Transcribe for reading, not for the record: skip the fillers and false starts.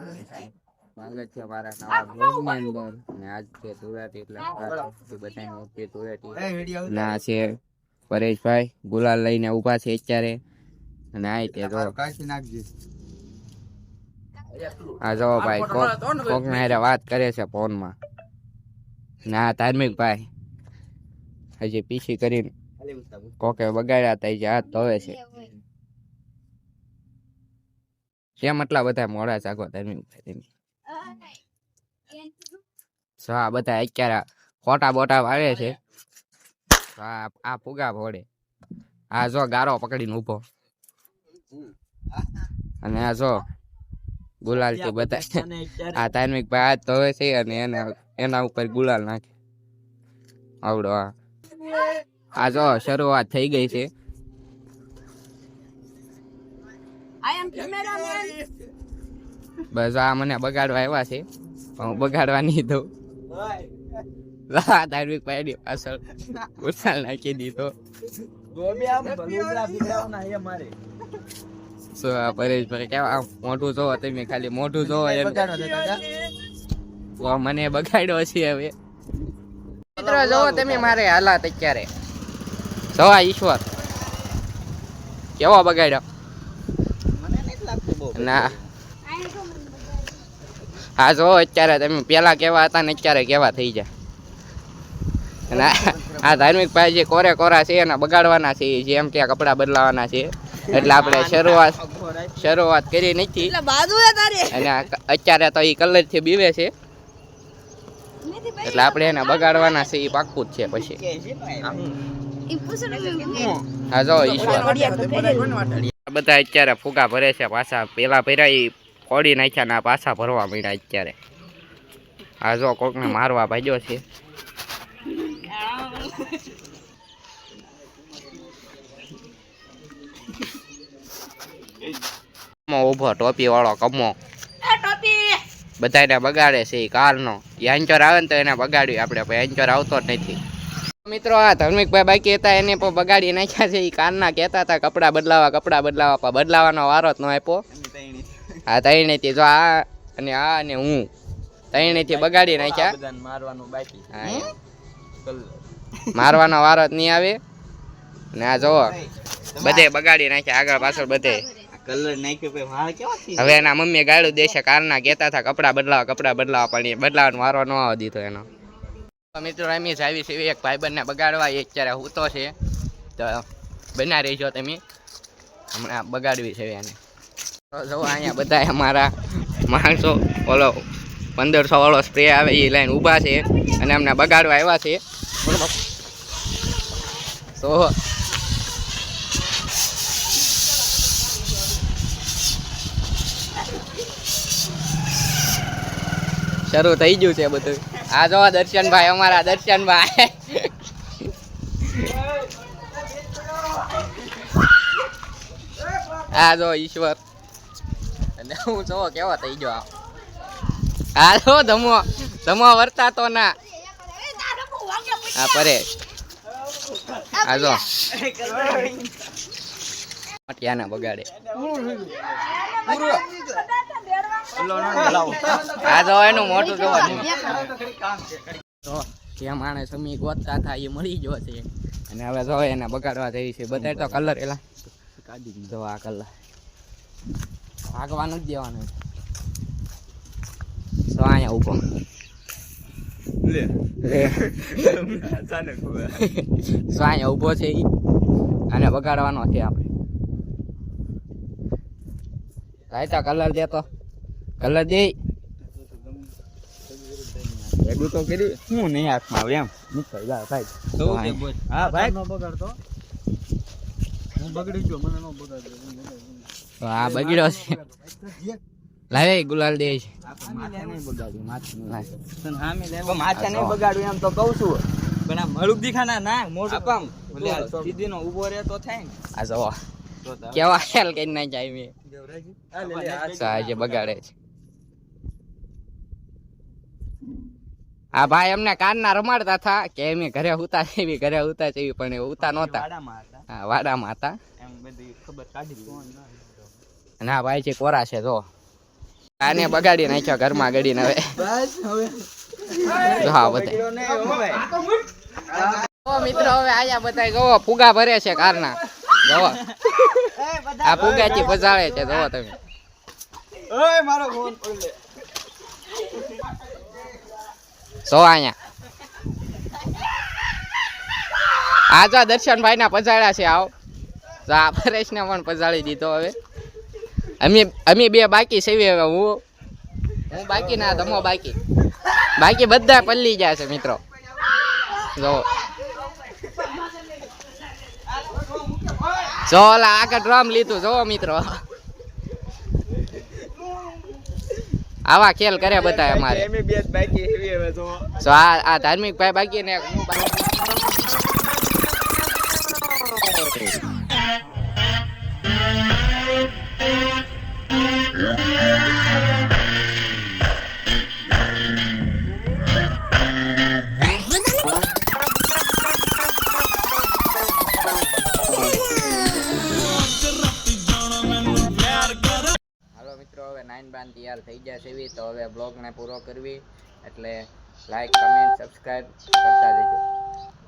સ્વાગત છે મારા નવા બ્લોગની અંદર અને આજ છે ધૂળેટી એટલે બધાને હેપી ધૂળેટી. ના છે પરેશભાઈ ગુલાલ લઈને ઊભા છે અત્યારે અને આ તે જો આ જો ભાઈ કોક ને હારે વાત કરે છે ફોનમાં. ના ધાર્મિક ભાઈ હજી પીસી કરીને કોકે બગાડ્યા હતા જે હાથ ધોવે છે. કેમ એટલા બધા મોડા જાગો ધાર્મિક ભાઈ? આ બધા અત્યારે ફોટા બોટા વાળે છે. આ ફુગા ફોડે. આ જો ગારો પકડીને ઉભો અને આ જો ગુલાલ થી બધા આ ધાર્મિક ભાઈ હાથ ધોવે છે અને એના ઉપર ગુલાલ નાખે આવડો. આ જો શરૂઆત થઈ ગઈ છે. બસ આ મને બગાડવા આવ્યા છે હું બગાડવા નહીં દઉં. ધાર્મિક ભાઈ પાછળ ગુલાલ નાખી દીધો. પરેશભાઈ કેવા મોઢું જોવો તમે ખાલી મોઢું જોવો મને બગાડ્યો છે. હવે મિત્રો જોવો તમે મારે હાલાત અત્યારે સવા ઈશ્વર કેવો બગાડ્યો ના. હા જો અત્યારે તમે પેલા કેવા હતા ને અત્યારે કેવા થઈ જાય. આ ધાર્મિક ભાઈ જે કોરે કોરા છે એના બગાડવાના છે જેમ કે કપડા બદલાવાના છે એટલે આપણે શરૂઆત કરી નથી અને અત્યારે તો એ કલર થી બીવે છે એટલે આપણે એને બગાડવાના છે એ પાક્કું જ છે. પછી હા જો ઈશ્વર બધા અત્યારે ફુગા ભરે છે પાછા પેલા ભર્યા એ ફોડી નાખ્યા ને પાછા ભરવા માંડ્યા અત્યારે. આ જો કોકને મારવા ભાગ્યો છે. ઉભો ટોપી વાળો કમો બધાને બગાડે છે કારનો. યાંચોર આવે ને તો એને બગાડ્યું આપણે યાંચોર આવતો જ નથી. મિત્રો આ ધાર્મિકભાઈ બાકી હતા એને પણ બગાડી નાખ્યા છે. એ કારના કહેતા હતા કપડા બદલાવા બદલાવાનો વારો જ ન આપ્યો. હા તઈનેથી જો આ અને હું તઈનેથી બગાડી નાખ્યા. મારવાનો વારો જ નહીં આવે ને આ જોવો બધે બગાડી નાખ્યા આગળ પાછળ બધે. હવે એના મમ્મી ગાળું દેશે કારના કહેતા હતા કપડા બદલાવા પણ બદલાવાનો વારો ન આવવા દીધો એનો. મિત્રો રમી આવી છે એક ભાઈબંધને બગાડવા એ અત્યારે હૂતો છે તો બના રહીજો તમે હમણાં બગાડવી છે એને. જો અહીંયા બધા અમારા માણસો ઓલો 1500 વાળો સ્પ્રે આવે એ લાઈન ઊભા છે અને અમને બગાડવા આવ્યા છે. તો શરૂ થઈ ગયું છે બધું. આ જો દર્શનભાઈ અમારા દર્શનભાઈ આ જો ઈશ્વર અને હું જો કેવો થઈ ગયો. આ જો ધમો વર્તાતો ના. આ પરેશ આ જો મટિયાના બગાડે. આ જો એનું મોટું જોવાનું જે માણસ અમી ગોતતા હતા એ મળી ગયો છે અને હવે જો એને બગાડવા જઈ છે. બધા તો કલર એલા જો આ કલર ભાગવાનું જ દેવાનું. તો અહીંયા ઉભો અહીંયા ઉભો છે અને બગાડવાનો છે આપણે. રાયતા કલર દેતો કલર દે એડું તો કર્યું હું નહીં હાથમાં આવે એમ નીકળ જા ભાઈ. હા ભાઈ નો બગાડતો હું બગડી ગયો મને નો બગાડતો. આ બગડ્યો છે લાવે ગુલાલ દે છે. માથે નહીં બગાડ્યું માથે નહીં બગાડ્યું એમ તો કહું છું પણ આ મળુક દીખાના ના મોઢું કામ સીધી નો ઉભો રહે તો થાય ને. આ જો કેવા હેલ કઈ ના જાય મે સાજે બગાડે છે. આ ભાઈ અમને કાનના રમાડતા હતા કે એમ ઘરે ઉતા છે પણ એ ઉતા નહોતા. હા વાડામાં હતા એમ બધી ખબર કાઢી. ના ભાઈ છે કોરા છે જો આને બગાડી નાખ્યો ઘરમાં ગડીને હવે હા બધા મિત્રો હવે આયા બધા જોવો ફુગા ભરે છે કારના જોવો આ ફુગાથી પજાળે છે જોવો તમે ઓય મારો ફોન પડલે સો આયા આ જો દર્શનભાઈ ના પજાળ્યા છે આવ તો આ પરેશ ને પણ પજાળી દીધો હવે અમે બે બાકી છે હવે હું બાકી ના તમો બાકી બધા પલ્લી ગયા છે મિત્રો જો ચોલા આગળ ડ્રમ લીધું જોવો મિત્રો આવા ખેલ કરે બધા અમારે આ ધાર્મિક ભાઈ બાકી ને હું હવે 9 બાન તૈયાર થઈ જશે એવી તો હવે બ્લોગને પૂરો કરવી એટલે લાઈક કમેન્ટ સબસ્ક્રાઇબ કરતા જજો.